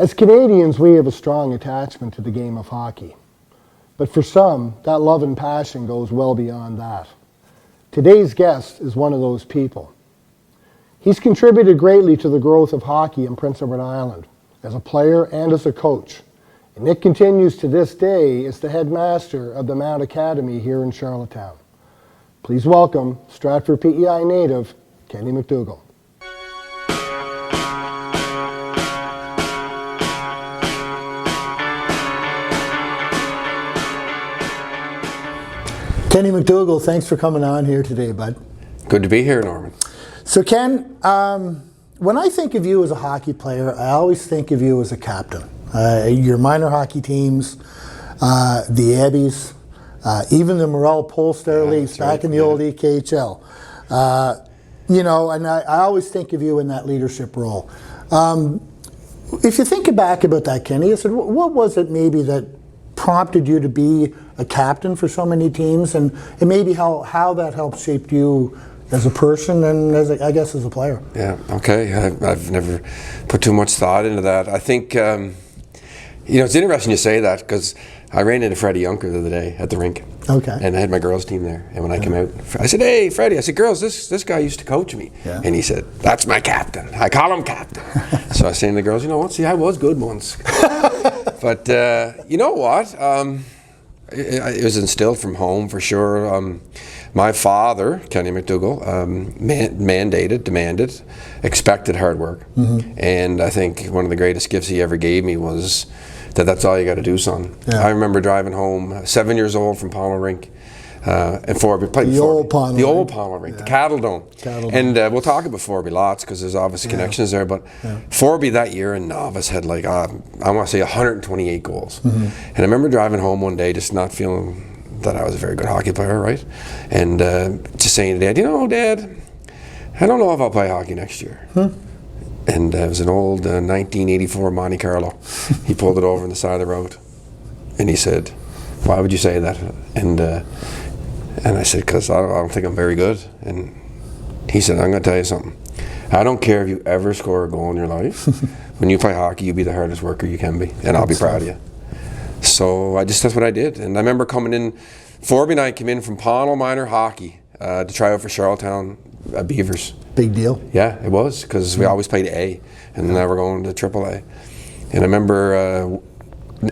As Canadians, we have a strong attachment to the game of hockey. But for some, that love and passion goes well beyond that. Today's guest is one of those people. He's contributed greatly to the growth of hockey in Prince Edward Island, as a player and as a coach. And Nick continues to this day as the headmaster of the Mount Academy here in Charlottetown. Please welcome Stratford PEI native, Kenny MacDougall. Kenny MacDougall, thanks for coming on here today, bud. Good to be here, Norman. So Ken, when I think of you as a hockey player, I always think of you as a captain. Your minor hockey teams, the Abbeys, even the Morel Polestar Leafs back in the old EKHL. You know, and I always think of you in that leadership role. If you think back about that, Kenny, I said, what was it maybe that prompted you to be a captain for so many teams, and maybe how that helped shape you as a person and I guess as a player? Yeah, okay. I've never put too much thought into that. I think, you know, it's interesting you say that because I ran into Freddie Juncker the other day at the rink. Okay. And I had my girls team there. And when I came out, I said, "Hey, Freddie," I said, "Girls, this guy used to coach me." Yeah. And he said, "That's my captain. I call him captain." So I was saying to the girls, you know what, see, I was good once. But you know what? It was instilled from home for sure. My father, Kenny MacDougall, demanded, expected hard work. Mm-hmm. And I think one of the greatest gifts he ever gave me was that's all you got to do, son. Yeah. I remember driving home, 7 years old, from Powell Rink. And Forby played the old Powell Rink, yeah. the Cattle Dome. And we'll talk about Forby lots because there's obviously connections there. But Forby that year in novice had like, I want to say 128 goals. Mm-hmm. And I remember driving home one day just not feeling that I was a very good hockey player, right? And just saying to Dad, you know, Dad, I don't know if I'll play hockey next year. And it was an old 1984 Monte Carlo. He pulled it over on the side of the road. And he said, "Why would you say that?" And I said, "Because I don't think I'm very good." And he said, "I'm going to tell you something. I don't care if you ever score a goal in your life. When you play hockey, you be the hardest worker you can be. And I'll be proud of you." So that's what I did. And I remember coming in, Forby and I came in from Pownell Minor Hockey to try out for Charlottetown Beavers. Big deal. Yeah, it was, because we always played A, and now we're going to AAA. And I remember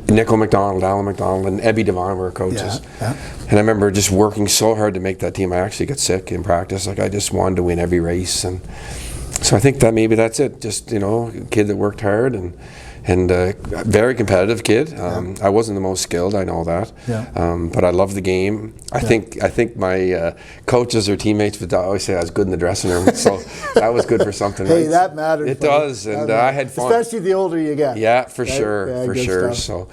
Nico McDonald, Alan McDonald, and Ebby Devon were coaches. Yeah. And I remember just working so hard to make that team. I actually got sick in practice. Like, I just wanted to win every race. And so I think that maybe that's it. Just, you know, a kid that worked hard and a very competitive kid. I wasn't the most skilled, I know that. Yeah. But I love the game. I think my coaches or teammates would always say I was good in the dressing room. So that was good for something. Hey, right? That matters. It does, and I had fun. Especially the older you get. Yeah, for sure. So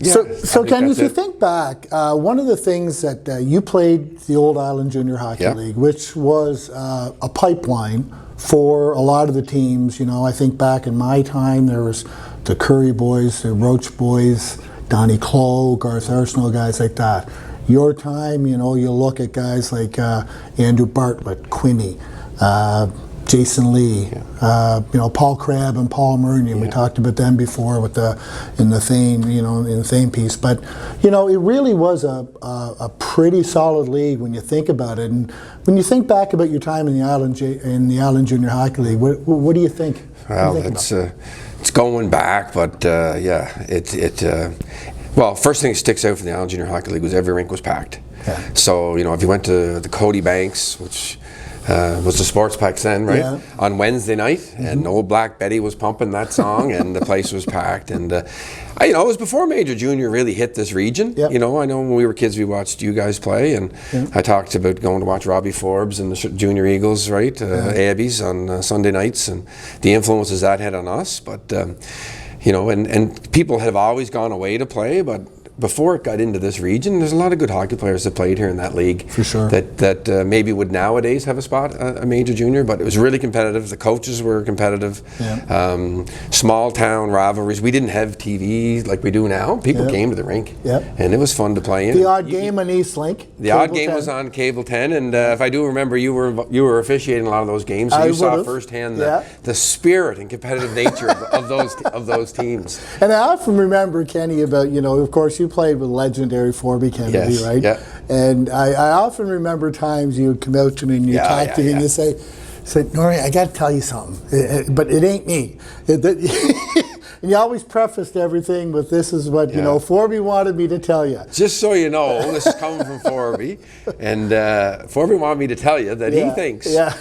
So Ken, if you think back, one of the things that you played the Old Island Junior Hockey League, which was a pipeline for a lot of the teams. You know, I think back in my time, there was the Curry boys, the Roach boys, Donnie Clough, Garth Arsenault, guys like that. Your time, you know, you look at guys like Andrew Bartlett, Quinney, Jason Lee, you know, Paul Crabb and Paul Murnion. We talked about them before with in the Thane piece. But you know, it really was a pretty solid league when you think about it. And when you think back about your time in the Island Junior Hockey League, what do you think? Well, it's going back, but well, first thing that sticks out for the Island Junior Hockey League was every rink was packed. Yeah. So you know, if you went to the Cody Banks, which was the sports pack then, right? Yeah. On Wednesday night, and old Black Betty was pumping that song, and the place was packed. And you know, it was before Major Junior really hit this region. Yep. You know, I know when we were kids, we watched you guys play, and I talked about going to watch Robbie Forbes and the Junior Eagles, right? Abbeys on Sunday nights, and the influences that had on us. But you know, and people have always gone away to play, but before it got into this region, there's a lot of good hockey players that played here in that league. For sure. That maybe would nowadays have a spot, a major junior, but it was really competitive. The coaches were competitive. Yeah. Small town rivalries. We didn't have TV like we do now. People came to the rink, and it was fun to play in. The odd game on East Link. The odd game was on Cable 10, and if I do remember, you were officiating a lot of those games, so you saw firsthand the spirit and competitive nature of those teams. And I often remember, Kenny, about, of course, you played with legendary Forby Kennedy, right? Yeah. And I often remember times you would come out to me and you talk to me and you say, Norrie, I got to tell you something, but it ain't me. And you always prefaced everything with, this is what, Forby wanted me to tell you. Just so you know, this is coming from Forby, and Forby wanted me to tell you that he thinks. Yeah.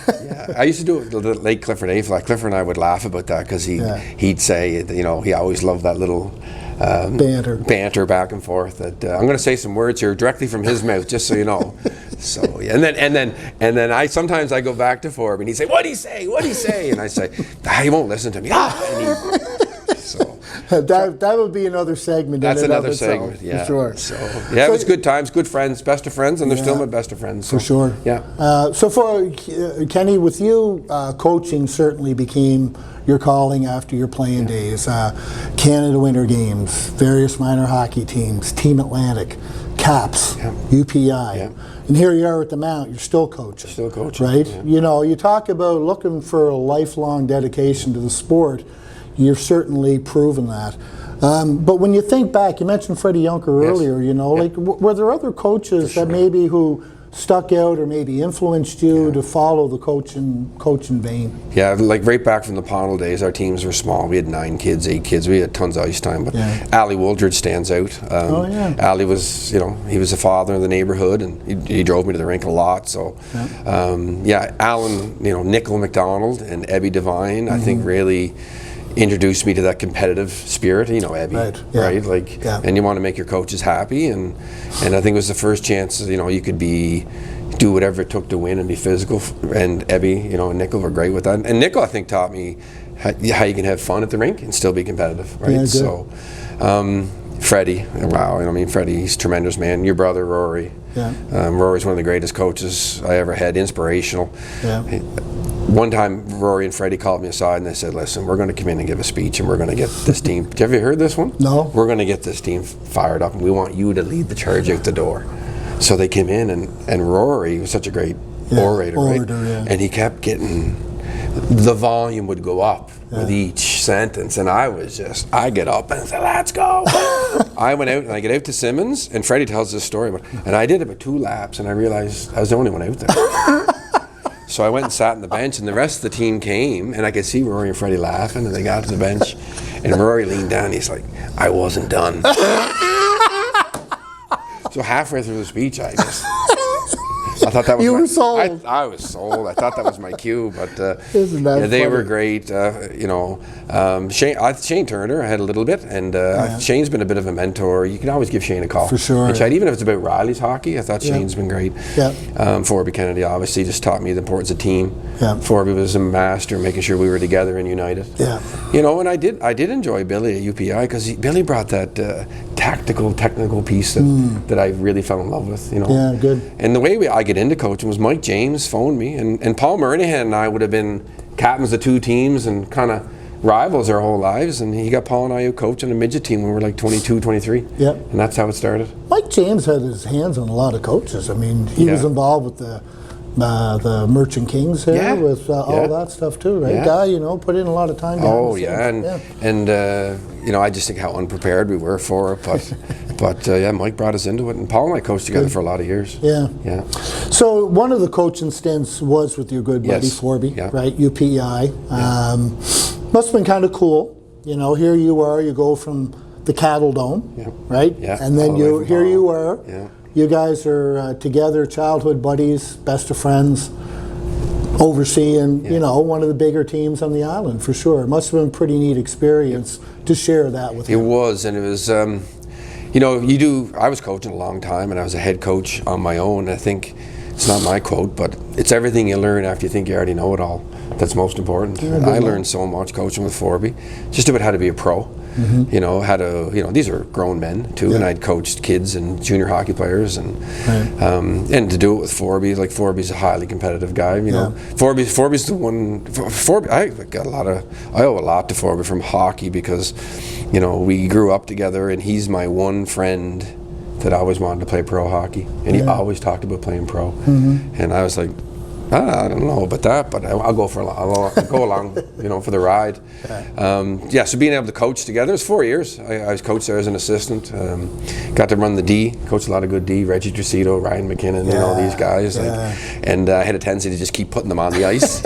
I used to do it at Lake Clifford Aflac. Clifford and I would laugh about that because he'd say, he always loved that little banter back and forth. That I'm going to say some words here directly from his mouth, just so you know. So and then I sometimes go back to Forby and he'd say, "What'd he say? What'd he say?" And I say, "He won't listen to me." So that would be another segment. That's another segment, for sure. So it was good times, good friends, best of friends, and they're still my best of friends. So, for sure. Yeah. So for Kenny, with you, coaching certainly became your calling after your playing days. Canada Winter Games, various minor hockey teams, Team Atlantic, Caps, UPEI. And here you are at the Mount, you're still coaching. Still coaching. Right? Yeah. You talk about looking for a lifelong dedication to the sport. You've certainly proven that. But when you think back, you mentioned Freddie Juncker earlier, were there other coaches that maybe who stuck out or maybe influenced you to follow the coaching vein? Yeah, like right back from the Pownell days, our teams were small. We had 9 kids, 8 kids. We had tons of ice time. But Ali Wooldridge stands out. Ali was, he was a father in the neighborhood, and he drove me to the rink a lot. So, Alan, Nickel McDonald and Ebby Devine, I think really introduced me to that competitive spirit, Ebby, right? And you want to make your coaches happy, and I think it was the first chance, you could do whatever it took to win and be physical. And Ebby, and Nickel were great with that. And Nickel, I think, taught me how you can have fun at the rink and still be competitive, right? Yeah, so, Freddie, wow, Freddie, he's a tremendous man. Your brother, Rory. Rory's one of the greatest coaches I ever had, inspirational. One time, Rory and Freddie called me aside and they said, "Listen, we're going to come in and give a speech, and we're going to get this team." Have you heard this one? No. We're going to get this team fired up, and we want you to lead the charge out the door. So they came in, and Rory was such a great orator, right? And he kept getting, the volume would go up with each sentence, and I get up and say, "Let's go." I went out and I get out to Simmons, and Freddie tells this story, and I did about 2 laps, and I realized I was the only one out there. So I went and sat on the bench, and the rest of the team came, and I could see Rory and Freddie laughing, and they got to the bench, and Rory leaned down, and he's like, "I wasn't done." So halfway through the speech, I thought that was you were sold. I was sold. I thought that was my cue, but Isn't that they funny? were great. Shane Turner, I had a little bit, and Shane's been a bit of a mentor. You can always give Shane a call. For sure. And even if it's about Riley's hockey, I thought Shane's been great. Forby Kennedy obviously just taught me the importance of team. Forby was a master making sure we were together and united. And I did enjoy Billy at UPEI because Billy brought that technical piece that I really fell in love with. Yeah, good. And the way I get into coaching was Mike James phoned me, and Paul Murnihan and I would have been captains of 2 teams and kind of rivals our whole lives, and he got Paul and I out coaching a midget team when we were like 22, 23. And that's how it started. Mike James had his hands on a lot of coaches. He was involved with the Merchant Kings here with all that stuff too, right? Guy, put in a lot of time. And I just think how unprepared we were for it, but Mike brought us into it, and Paul and I coached together for a lot of years. So one of the coaching stints was with your good buddy Forby, right? UPEI. Must have been kind of cool. Here you are, you go from the Cattle Dome, right? And then here you are. You guys are together, childhood buddies, best of friends, overseeing, one of the bigger teams on the island, for sure. It must have been a pretty neat experience to share that with him. It was, and it was, I was coaching a long time, and I was a head coach on my own. I think, it's not my quote, but it's everything you learn after you think you already know it all that's most important. I learned so much coaching with Forby, just about how to be a pro. You know, how to, you know, these are grown men too, and I'd coached kids and junior hockey players, and to do it with Forby, like Forby's a highly competitive guy. You know, Forby's the one. Forby, I owe a lot to Forby from hockey, because, you know, we grew up together, and he's my one friend that always wanted to play pro hockey, and he always talked about playing pro, and I was like, I don't know about that, but I'll go go along, you know, for the ride. So being able to coach together, it's 4 years. I was coached there as an assistant. Got to run the D, coached a lot of good D, Reggie Tricito, Ryan McKinnon, and all these guys. And I had a tendency to just keep putting them on the ice.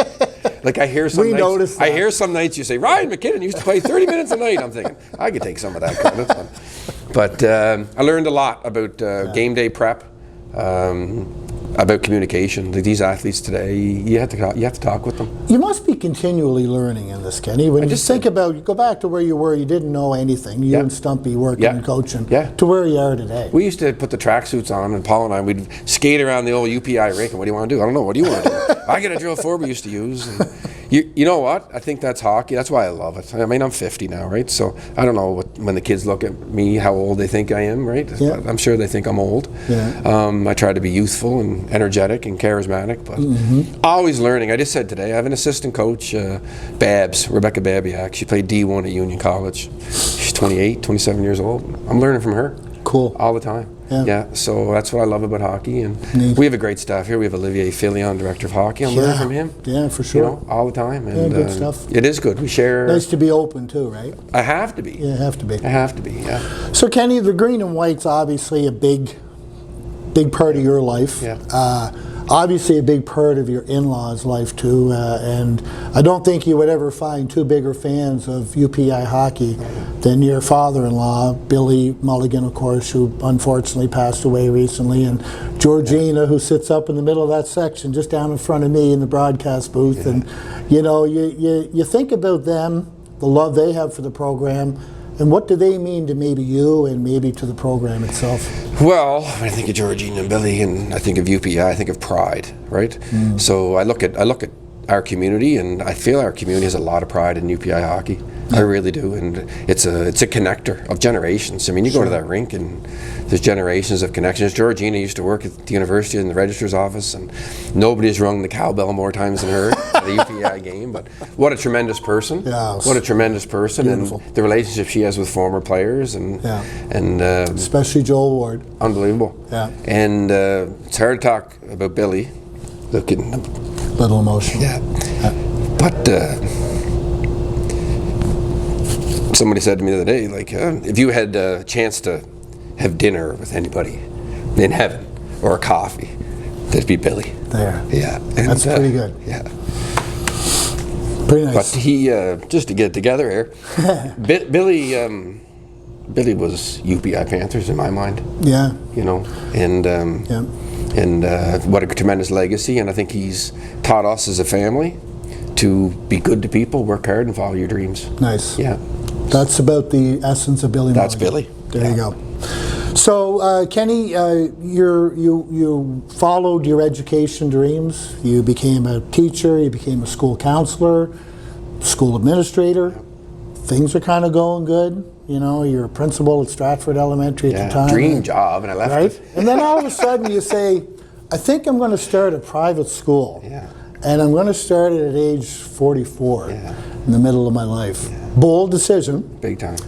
Like I hear some nights you say, Ryan McKinnon used to play 30 minutes a night. I'm thinking, I could take some of that credit. But I learned a lot about game day prep. About communication. Like these athletes today, you have to talk with them. You must be continually learning in this, Kenny. When you think about, you go back to where you were, you didn't know anything. You and Stumpy working and coaching to where you are today. We used to put the tracksuits on, and Paul and I, we'd skate around the old UPEI rink, and what do you want to do? I don't know. What do you want to do? I get a drill Forby used to use. And you know what? I think that's hockey. That's why I love it. I mean, I'm 50 now, right? So I don't know when the kids look at me, how old they think I am, right? But I'm sure they think I'm old. I try to be youthful and energetic and charismatic, but always learning. I just said today, I have an assistant coach, Rebecca Babiak. She played D1 at Union College. She's 28, 27 years old. I'm learning from her. Cool. All the time. So that's what I love about hockey, and we have a great staff here. We have Olivier Filion, director of hockey. I'm learning from him. Yeah, for sure. You know, all the time. And good stuff. It is good. We share. Nice to be open too, right? I have to be. Yeah, I have to be. I have to be. Yeah. So Kenny, the green and white's obviously a big part of your life. Obviously a big part of your in-laws' life too, and I don't think you would ever find two bigger fans of UPEI hockey than your father-in-law, Billy Mulligan, of course, who unfortunately passed away recently, and Georgina, who sits up in the middle of that section, just down in front of me in the broadcast booth. And you know, you think about them, the love they have for the program, and what do they mean to maybe you and maybe to the program itself? Well, when I think of Georgina and Billy, and I think of UPEI, I think of pride, right? So I look at our community, and I feel our community has a lot of pride in UPEI hockey. I really do, and it's a connector of generations. I mean, you go to that rink, and there's generations of connections. Georgina used to work at the university in the registrar's office, and nobody's rung the cowbell more times than her at the UPEI game. But what a tremendous person! What a tremendous person! Beautiful. And the relationship she has with former players, and especially Joel Ward, unbelievable. And it's hard to talk about Billy. Getting a little emotional. But somebody said to me the other day, like, if you had a chance to have dinner with anybody in heaven or a coffee, that'd be Billy. There. And that's pretty good. Pretty nice. But he, just to get together here, Billy was UPEI Panthers in my mind. You know, and what a tremendous legacy. And I think he's taught us as a family to be good to people, work hard, and follow your dreams. Nice. That's about the essence of Billy. That's Mulligan. Billy. There you go. So, Kenny, you followed your education dreams. You became a teacher. You became a school counselor, school administrator. Things are kind of going good. You know, you're a principal at Stratford Elementary at the time. Dream job, and I left it. And then all of a sudden you say, I think I'm going to start a private school. And I'm going to start it at age 44, in the middle of my life. Bold decision. Big time.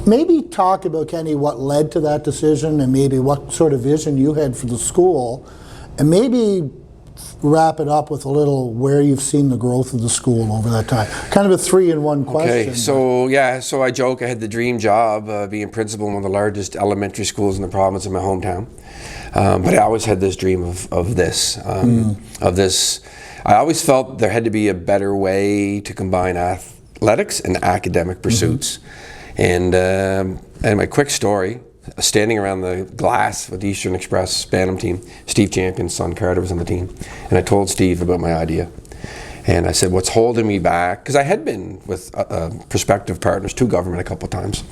Maybe talk about, Kenny, what led to that decision, and maybe what sort of vision you had for the school, and maybe wrap it up with a little where you've seen the growth of the school over that time. Kind of a 3-in-1 question. Okay, so I joke I had the dream job being principal in one of the largest elementary schools in the province in my hometown. But I always had this dream of this. I always felt there had to be a better way to combine athletics and academic pursuits. And my quick story, standing around the glass with the Eastern Express Bantam team, Steve Champion's son Carter was on the team, and I told Steve about my idea. And I said, what's holding me back? Because I had been with prospective partners to government a couple of times.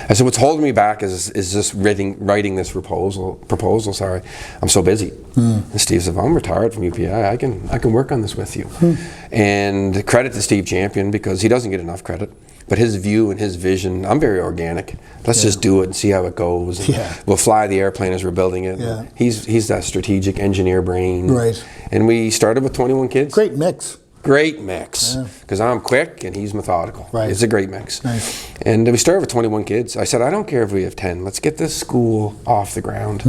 I said, what's holding me back is just writing this proposal. I'm so busy. And Steve said, well, I'm retired from UPEI. I can work on this with you. And credit to Steve Champion, because he doesn't get enough credit. But his view and his vision, I'm very organic. Let's just do it and see how it goes. And we'll fly the airplane as we're building it. Yeah. He's that strategic engineer brain. Right. And we started with 21 kids. Great mix. Great mix. Because I'm quick and he's methodical. Right. It's a great mix. Nice. And we started with 21 kids. I said, I don't care if we have 10. Let's get this school off the ground.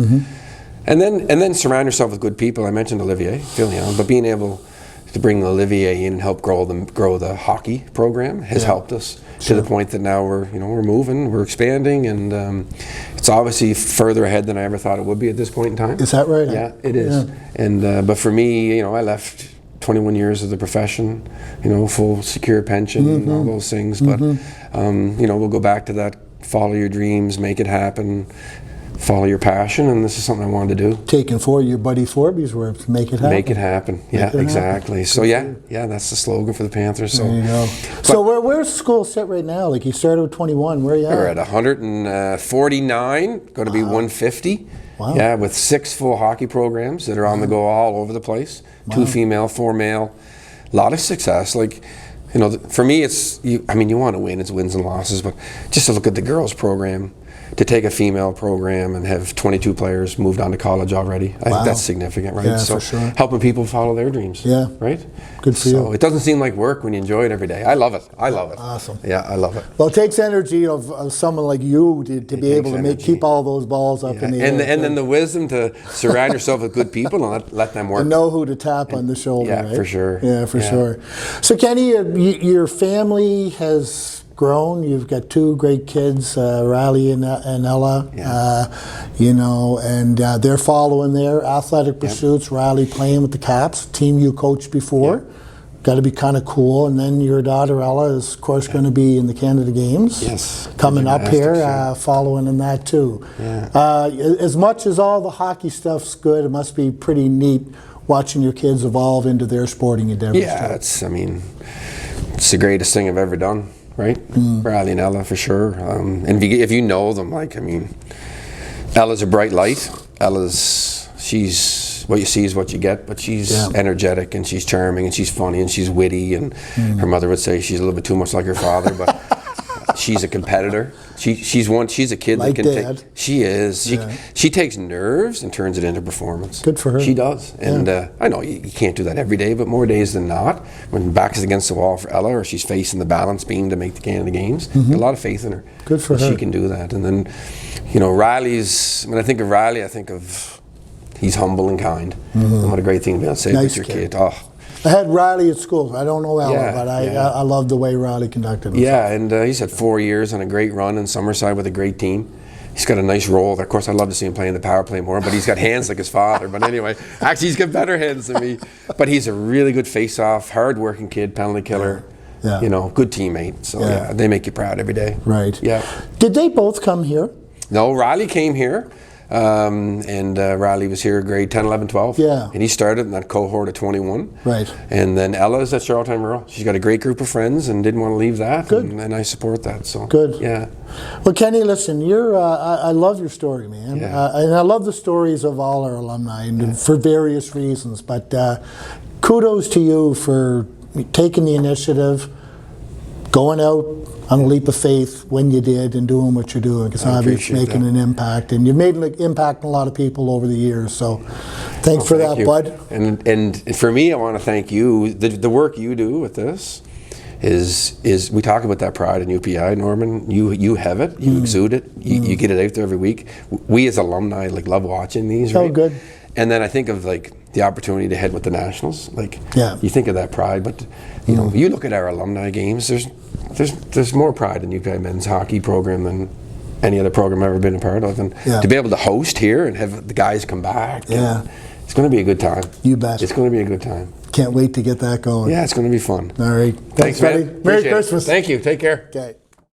And then surround yourself with good people. I mentioned Olivier, Filion, but being able to bring Olivier in and help grow the hockey program has helped us to the point that now we're moving, we're expanding, and it's obviously further ahead than I ever thought it would be at this point in time. Is that right? Yeah, it is. And but for me, I left 21 years of the profession, full secure pension and all those things. But we'll go back to that: follow your dreams, make it happen. Follow your passion, and this is something I wanted to do. Taking for your buddy Forby's words, make it happen. Make it happen. Yeah, exactly. So yeah, that's the slogan for the Panthers. So there you go. So where's the school sit right now? Like, you started with 21. Where are you at? We're at 149, going to be 150. Wow. Yeah, with 6 full hockey programs that are on the go all over the place. 2 female, 4 male. A lot of success. Like, for me, it's you want to win. It's wins and losses, but just to look at the girls program. To take a female program and have 22 players moved on to college already, I think that's significant, right? Yeah, so for sure. Helping people follow their dreams, right? Good for you. So it doesn't seem like work when you enjoy it every day. I love it. Awesome. Yeah, I love it. Well, it takes energy of someone like you to be able to keep all those balls up in the air. And then the wisdom to surround yourself with good people and let them work. And know who to tap on the shoulder, yeah, right? for sure. Yeah, for sure. So, Kenny, your family has grown. You've got 2 great kids, Riley and Ella, and they're following their athletic pursuits. Riley playing with the Caps, team you coached before. Got to be kind of cool. And then your daughter Ella is, of course, going to be in the Canada Games. Yes. Coming up here, following in that too. Yeah. As much as all the hockey stuff's good, it must be pretty neat watching your kids evolve into their sporting endeavors. Yeah, it's the greatest thing I've ever done. Right? Riley and Ella, for sure. And if you know them, Ella's a bright light. She's what you see is what you get, but she's energetic and she's charming and she's funny and she's witty, and her mother would say she's a little bit too much like her father, but she's a competitor. She's a kid like that can Dad. She is. She takes nerves and turns it into performance. Good for her. She does. And I know you can't do that every day, but more days than not, when back is against the wall for Ella or she's facing the balance beam to make the Canada Games, a lot of faith in her. Good for her. She can do that. And then, when I think of Riley, I think of he's humble and kind. And what a great thing to be able to say with your kid. Oh. I had Riley at school. I don't know Ella, but I love the way Riley conducted himself. Yeah, and he's had 4 years on a great run in Summerside with a great team. He's got a nice role. Of course, I'd love to see him play in the power play more, but he's got hands like his father. But anyway, actually, he's got better hands than me. But he's a really good face-off, hard-working kid, penalty killer. Yeah. Good teammate. So, they make you proud every day. Right. Yeah. Did they both come here? No, Riley came here. And Riley was here grade 10, 11, 12. Yeah. And he started in that cohort of 21. Right. And then Ella's at Charlottetown Rural. She's got a great group of friends and didn't want to leave that. Good. And I support that. So good. Yeah. Well, Kenny, listen, I love your story, man. Yeah. And I love the stories of all our alumni and for various reasons. But kudos to you for taking the initiative, going out on a leap of faith when you did and doing what you're doing, because obviously making an impact, and you've made an impact on a lot of people over the years, so thanks for that, bud. And for me, I want to thank you. The work you do with this is we talk about that pride in UPEI, Norman. You have it, you exude it, you get it out there every week. We as alumni love watching these, right? Oh, good. And then I think of the opportunity to head with the Nationals. You think of that pride, but you look at our alumni games. There's more pride in UPEI men's hockey program than any other program I've ever been a part of, and to be able to host here and have the guys come back. It's going to be a good time. You bet. It's going to be a good time. Can't wait to get that going. Yeah, it's going to be fun. All right. Thanks, buddy. Merry Christmas. Thank you. Take care. Okay.